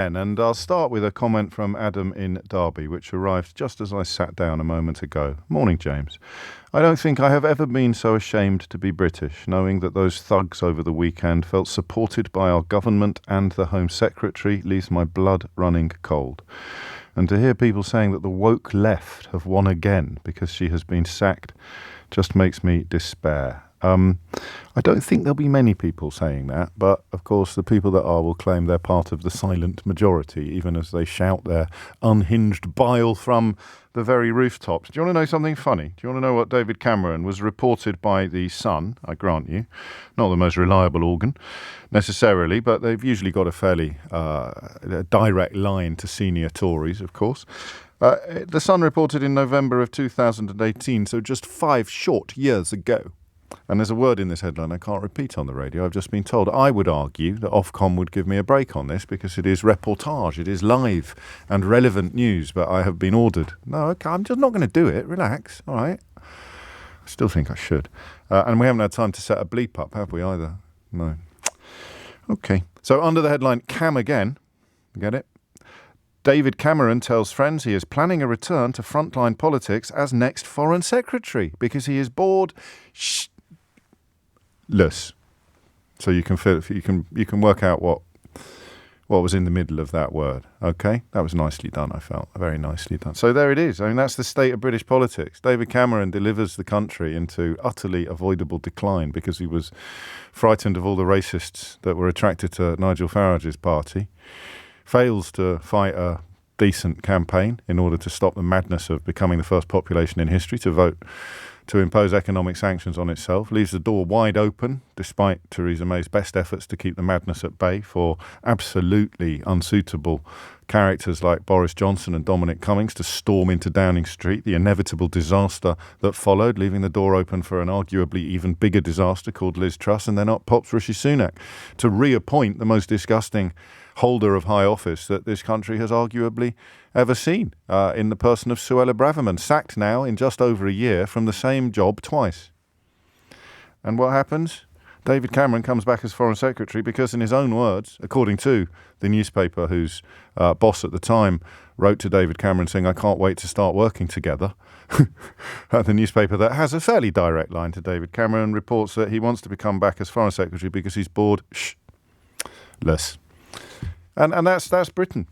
And I'll start with a comment from Adam in Derby, which arrived just as I sat down a moment ago. Morning, James. I don't think I have ever been so ashamed to be British, knowing that those thugs over the weekend felt supported by our government and the Home Secretary leaves my blood running cold. And to hear people saying that the woke left have won again because she has been sacked just makes me despair. I don't think there'll be many people saying that, but of course the people that are will claim they're part of the silent majority, even as they shout their unhinged bile from the very rooftops. Do you want to know something funny? Do you want to know what David Cameron was reported by The Sun? I grant you, not the most reliable organ necessarily, but they've usually got a fairly direct line to senior Tories, of course. The Sun reported in November of 2018, so just 5 short years ago. And there's a word in this headline I can't repeat on the radio. I've just been told. I would argue that Ofcom would give me a break on this because it is reportage, it is live and relevant news, but I have been ordered. No, okay, I'm just not going to do it. Relax, all right? I still think I should. And we haven't had time to set a bleep up, have we, either? No. Okay. So under the headline, Cam again, get it? David Cameron tells friends he is planning a return to frontline politics as next Foreign Secretary because he is bored less. So you can work out what was in the middle of that word. Okay, that was nicely done. I felt very nicely done. So there it is. I mean, that's the state of British politics. David Cameron delivers the country into utterly avoidable decline because he was frightened of all the racists that were attracted to Nigel Farage's party. Fails to fight a decent campaign in order to stop the madness of becoming the first population in history to vote to impose economic sanctions on itself, leaves the door wide open, despite Theresa May's best efforts to keep the madness at bay for absolutely unsuitable characters like Boris Johnson and Dominic Cummings to storm into Downing Street, the inevitable disaster that followed, leaving the door open for an arguably even bigger disaster called Liz Truss, and then up pops Rishi Sunak to reappoint the most disgusting holder of high office that this country has arguably ever seen, in the person of Suella Braverman, sacked now in just over a year from the same job twice. And what happens? David Cameron comes back as Foreign Secretary because, in his own words, according to the newspaper whose boss at the time wrote to David Cameron saying, I can't wait to start working together, the newspaper that has a fairly direct line to David Cameron reports that he wants to become back as Foreign Secretary because he's bored less. And that's Britain.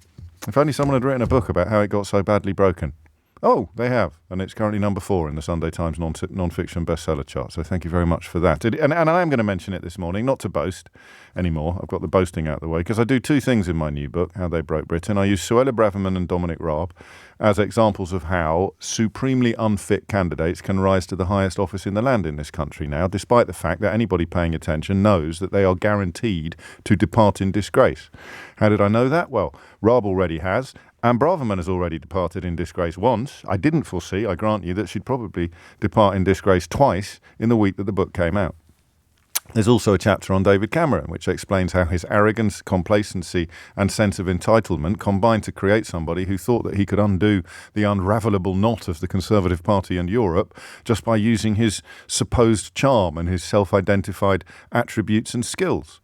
If only someone had written a book about how it got so badly broken. Oh, they have. And it's currently number 4 in the Sunday Times non-fiction bestseller chart. So thank you very much for that. And I am going to mention it this morning, not to boast anymore. I've got the boasting out of the way because I do 2 things in my new book, How They Broke Britain. I use Suella Braverman and Dominic Raab as examples of how supremely unfit candidates can rise to the highest office in the land in this country now, despite the fact that anybody paying attention knows that they are guaranteed to depart in disgrace. How did I know that? Well, Raab already has. And Braverman has already departed in disgrace once. I didn't foresee, I grant you, that she'd probably depart in disgrace twice in the week that the book came out. There's also a chapter on David Cameron, which explains how his arrogance, complacency and sense of entitlement combined to create somebody who thought that he could undo the unravelable knot of the Conservative Party and Europe just by using his supposed charm and his self-identified attributes and skills.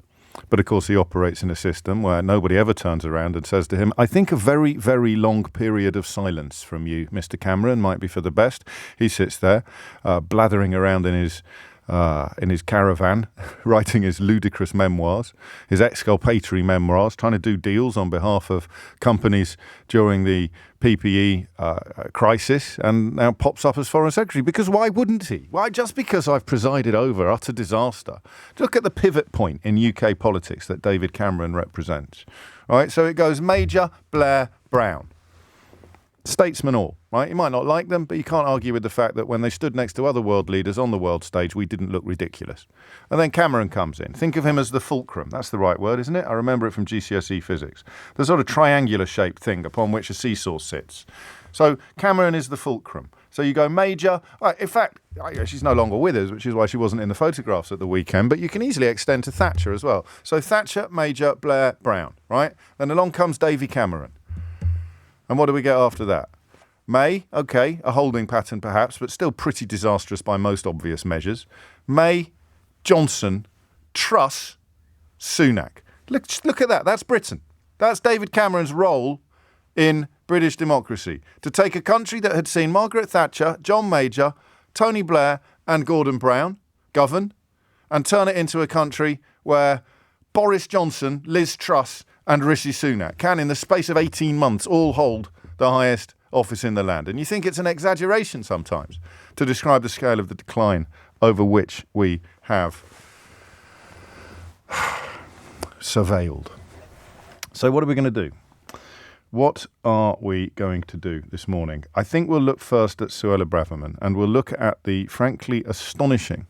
But of course he operates in a system where nobody ever turns around and says to him, I think a very, very long period of silence from you, Mr. Cameron, might be for the best. He sits there, blathering around in his caravan, writing his ludicrous memoirs, his exculpatory memoirs, trying to do deals on behalf of companies during the PPE crisis, and now pops up as Foreign Secretary. Because why wouldn't he? Why? Just because I've presided over utter disaster. Look at the pivot point in UK politics that David Cameron represents. All right, so it goes Major, Blair, Brown. Statesmen all, right? You might not like them, but you can't argue with the fact that when they stood next to other world leaders on the world stage, we didn't look ridiculous. And then Cameron comes in. Think of him as the fulcrum. That's the right word, isn't it? I remember it from GCSE physics. The sort of triangular-shaped thing upon which a seesaw sits. So Cameron is the fulcrum. So you go Major. In fact, she's no longer with us, which is why she wasn't in the photographs at the weekend, but you can easily extend to Thatcher as well. So Thatcher, Major, Blair, Brown, right? Then along comes Davy Cameron. And what do we get after that? May, okay, a holding pattern perhaps, but still pretty disastrous by most obvious measures. May, Johnson, Truss, Sunak. Look at that. That's Britain. That's David Cameron's role in British democracy. To take a country that had seen Margaret Thatcher, John Major, Tony Blair and Gordon Brown govern and turn it into a country where Boris Johnson, Liz Truss and Rishi Sunak can, in the space of 18 months, all hold the highest office in the land. And you think it's an exaggeration sometimes to describe the scale of the decline over which we have surveilled. So what are we going to do? What are we going to do this morning? I think we'll look first at Suella Braverman, and we'll look at the frankly astonishing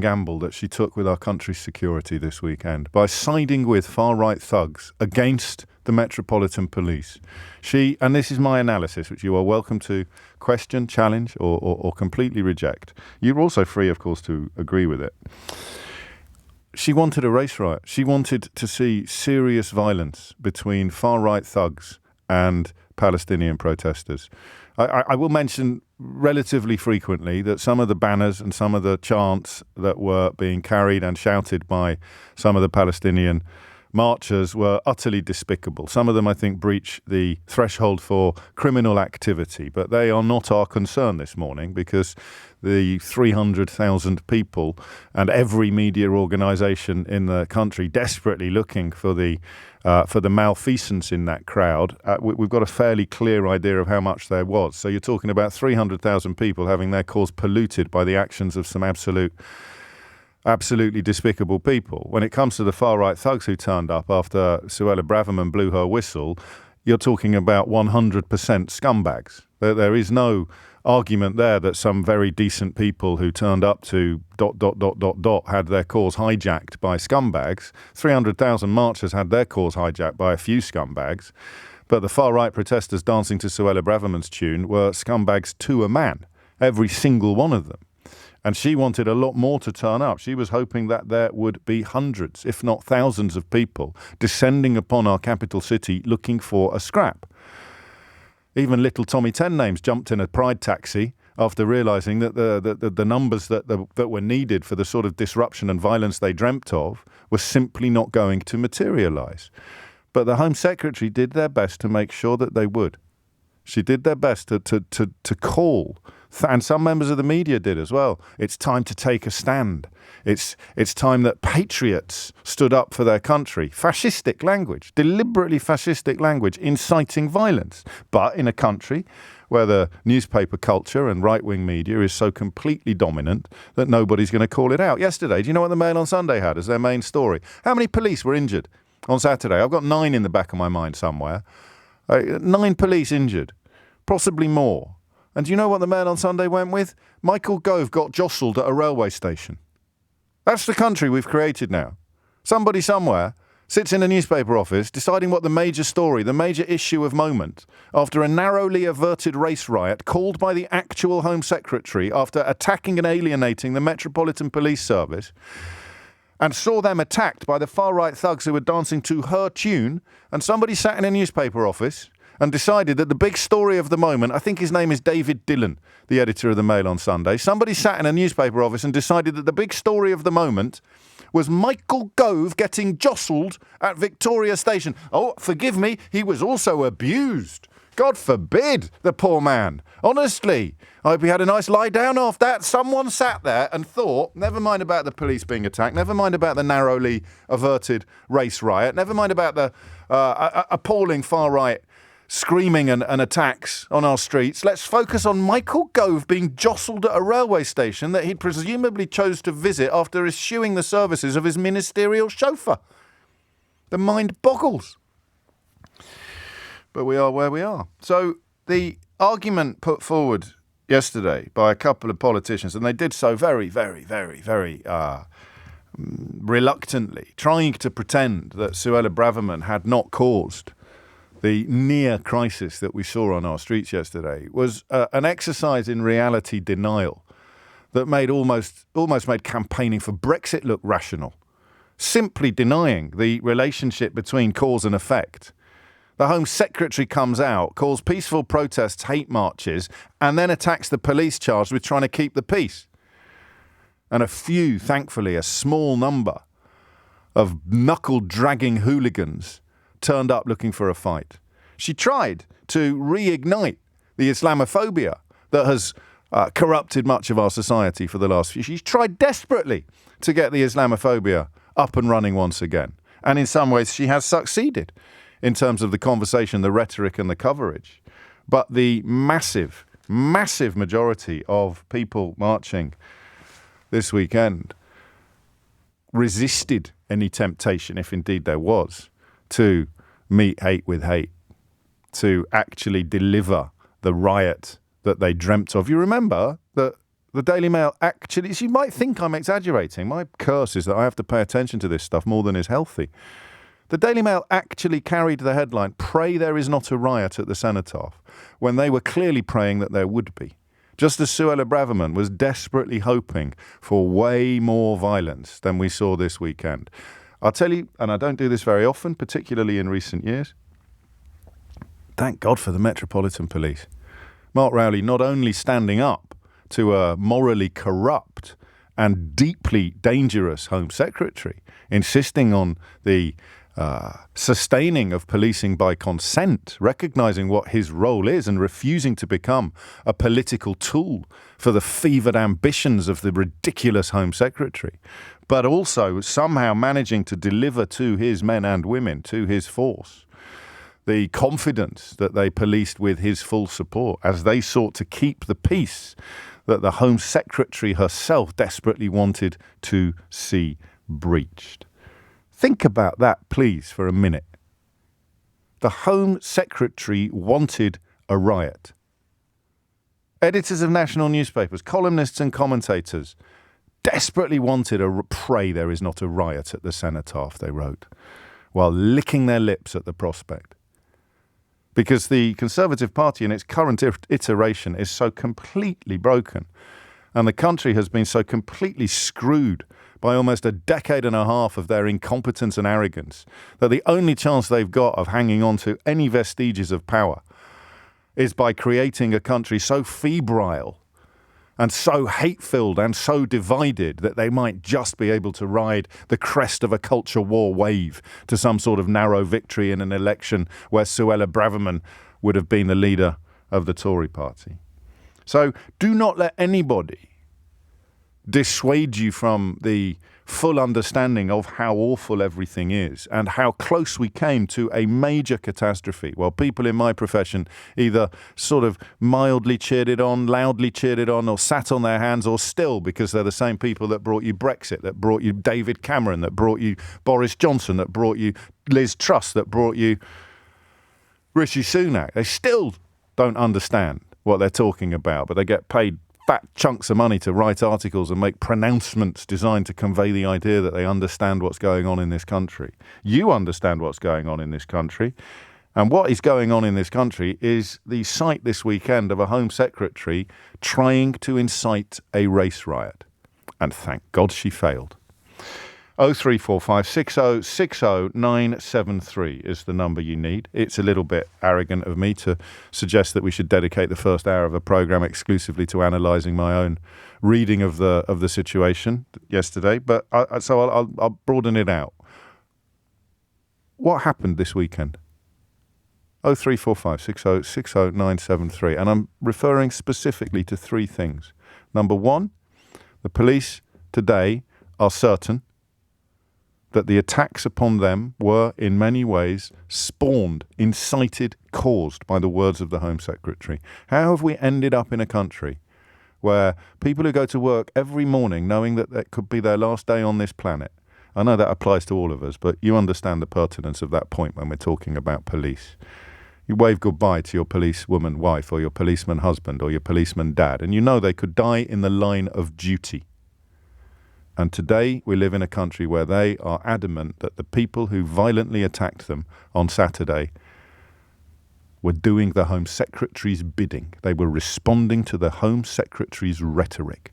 gamble that she took with our country's security this weekend by siding with far-right thugs against the Metropolitan Police. And this is my analysis, which you are welcome to question, challenge, or completely reject. You're also free, of course, to agree with it. She wanted a race riot. She wanted to see serious violence between far-right thugs and Palestinian protesters. I will mention relatively frequently that some of the banners and some of the chants that were being carried and shouted by some of the Palestinian marchers were utterly despicable. Some of them, I think, breach the threshold for criminal activity, but they are not our concern this morning, because the 300,000 people and every media organisation in the country desperately looking for the malfeasance in that crowd, we've got a fairly clear idea of how much there was. So you're talking about 300,000 people having their cause polluted by the actions of some absolutely despicable people. When it comes to the far-right thugs who turned up after Suella Braverman blew her whistle, you're talking about 100% scumbags. There is no argument there that some very decent people who turned up to ... had their cause hijacked by scumbags. 300,000 marchers had their cause hijacked by a few scumbags. But the far-right protesters dancing to Suella Braverman's tune were scumbags to a man, every single one of them. And she wanted a lot more to turn up. She was hoping that there would be hundreds, if not thousands of people descending upon our capital city looking for a scrap. Even little Tommy Ten Names jumped in a pride taxi after realising that the numbers that were needed for the sort of disruption and violence they dreamt of were simply not going to materialise. But the Home Secretary did their best to make sure that they would. She did their best to call, and some members of the media did as well. It's time to take a stand. It's time that patriots stood up for their country. Fascistic language, deliberately fascistic language, inciting violence. But in a country where the newspaper culture and right-wing media is so completely dominant that nobody's going to call it out. Yesterday, do you know what the Mail on Sunday had as their main story? How many police were injured on Saturday? I've got 9 in the back of my mind somewhere. 9 police injured, possibly more. And do you know what the Mail on Sunday went with? Michael Gove got jostled at a railway station. That's the country we've created now. Somebody somewhere sits in a newspaper office deciding what the major story, the major issue of moment, after a narrowly averted race riot called by the actual Home Secretary after attacking and alienating the Metropolitan Police Service, and saw them attacked by the far-right thugs who were dancing to her tune, and somebody sat in a newspaper office and decided that the big story of the moment, I think his name is David Dillon, the editor of the Mail on Sunday, somebody sat in a newspaper office and decided that the big story of the moment was Michael Gove getting jostled at Victoria Station. Oh, forgive me, he was also abused. God forbid, the poor man. Honestly, I hope he had a nice lie down after that. Someone sat there and thought, never mind about the police being attacked, never mind about the narrowly averted race riot, never mind about the appalling far-right screaming and attacks on our streets. Let's focus on Michael Gove being jostled at a railway station that he'd presumably chose to visit after eschewing the services of his ministerial chauffeur. The mind boggles. But we are where we are. So the argument put forward yesterday by a couple of politicians, and they did so very, very, very, very reluctantly, trying to pretend that Suella Braverman had not caused the near crisis that we saw on our streets yesterday, was an exercise in reality denial that made almost made campaigning for Brexit look rational, simply denying the relationship between cause and effect. The Home Secretary comes out, calls peaceful protests hate marches, and then attacks the police charged with trying to keep the peace. And a few, thankfully, a small number of knuckle-dragging hooligans turned up looking for a fight. She tried to reignite the Islamophobia that has corrupted much of our society for the last few years. She's tried desperately to get the Islamophobia up and running once again. And in some ways, she has succeeded in terms of the conversation, the rhetoric and the coverage. But the massive, massive majority of people marching this weekend resisted any temptation, if indeed there was, to meet hate with hate, to actually deliver the riot that they dreamt of. You remember that the Daily Mail actually, you might think I'm exaggerating. My curse is that I have to pay attention to this stuff more than is healthy. The Daily Mail actually carried the headline, "Pray there is not a riot at the Cenotaph," when they were clearly praying that there would be. Just as Suella Braverman was desperately hoping for way more violence than we saw this weekend. I'll tell you, and I don't do this very often, particularly in recent years, thank God for the Metropolitan Police. Mark Rowley not only standing up to a morally corrupt and deeply dangerous Home Secretary, insisting on the sustaining of policing by consent, recognising what his role is and refusing to become a political tool for the fevered ambitions of the ridiculous Home Secretary, but also somehow managing to deliver to his men and women, to his force, the confidence that they policed with his full support as they sought to keep the peace that the Home Secretary herself desperately wanted to see breached. Think about that, please, for a minute. The Home Secretary wanted a riot. Editors of national newspapers, columnists and commentators desperately wanted pray there is not a riot at the Cenotaph, they wrote, while licking their lips at the prospect. Because the Conservative Party in its current iteration is so completely broken, and the country has been so completely screwed by almost a decade and a half of their incompetence and arrogance, that the only chance they've got of hanging on to any vestiges of power is by creating a country so febrile and so hate-filled and so divided that they might just be able to ride the crest of a culture war wave to some sort of narrow victory in an election where Suella Braverman would have been the leader of the Tory party. So do not let anybody dissuade you from the full understanding of how awful everything is and how close we came to a major catastrophe. Well, people in my profession either sort of mildly cheered it on, loudly cheered it on, or sat on their hands, or still, because they're the same people that brought you Brexit, that brought you David Cameron, that brought you Boris Johnson, that brought you Liz Truss, that brought you Rishi Sunak. They still don't understand what they're talking about, but they get paid fat chunks of money to write articles and make pronouncements designed to convey the idea that they understand what's going on in this country. You understand what's going on in this country. And what is going on in this country is the sight this weekend of a Home Secretary trying to incite a race riot. And thank God she failed. 0345 6060 973 is the number you need. It's a little bit arrogant of me to suggest that we should dedicate the first hour of a programme exclusively to analysing my own reading of the situation yesterday, but I'll broaden it out. What happened this weekend? 0345 6060 973, and I'm referring specifically to three things. Number one, the police today are certain that the attacks upon them were, in many ways, spawned, incited, caused by the words of the Home Secretary. How have we ended up in a country where people who go to work every morning knowing that that could be their last day on this planet? I know that applies to all of us, but you understand the pertinence of that point when we're talking about police. You wave goodbye to your policewoman wife or your policeman husband or your policeman dad, and you know they could die in the line of duty. And today we live in a country where they are adamant that the people who violently attacked them on Saturday were doing the Home Secretary's bidding. They were responding to the Home Secretary's rhetoric.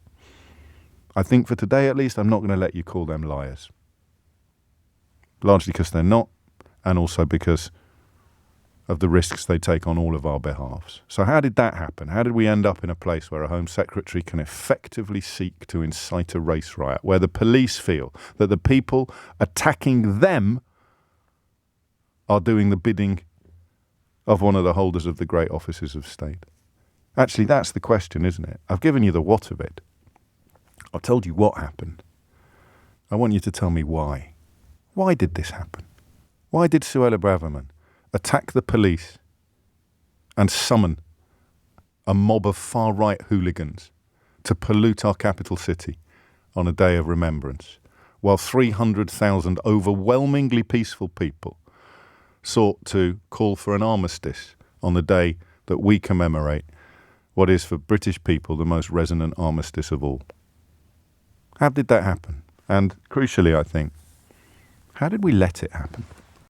I think for today at least, I'm not going to let you call them liars. Largely because they're not, and also because of the risks they take on all of our behalves. So how did that happen? How did we end up in a place where a Home Secretary can effectively seek to incite a race riot, where the police feel that the people attacking them are doing the bidding of one of the holders of the great offices of state? Actually, that's the question, isn't it? I've given you the what of it. I've told you what happened. I want you to tell me why. Why did this happen? Why did Suella Braverman attack the police and summon a mob of far-right hooligans to pollute our capital city on a day of remembrance, while 300,000 overwhelmingly peaceful people sought to call for an armistice on the day that we commemorate what is for British people the most resonant armistice of all? How did that happen? And crucially, I think, how did we let it happen?